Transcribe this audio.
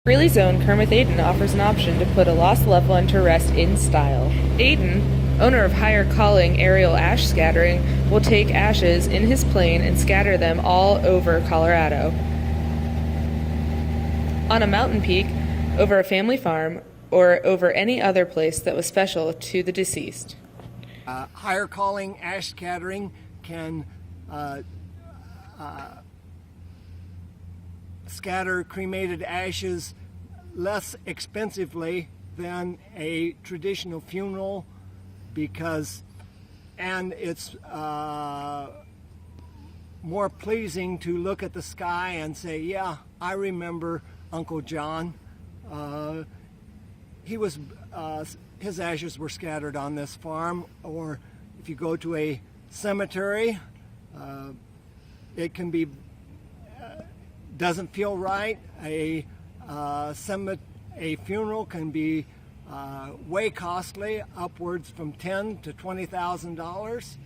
Greeley's own Kermit Aiden offers an option to put a lost loved one to rest in style. Aiden, owner of Higher Calling Aerial Ash Scattering, will take ashes in his plane and scatter them all over Colorado. On a mountain peak, over a family farm, or over any other place that was special to the deceased. Higher Calling Ash Scattering can scatter cremated ashes less expensively than a traditional funeral and it's more pleasing to look at the sky and say, yeah, I remember Uncle John. His ashes were scattered on this farm. Or if you go to a cemetery, it can be doesn't feel right. A funeral can be way costly, upwards from $10,000 to $20,000.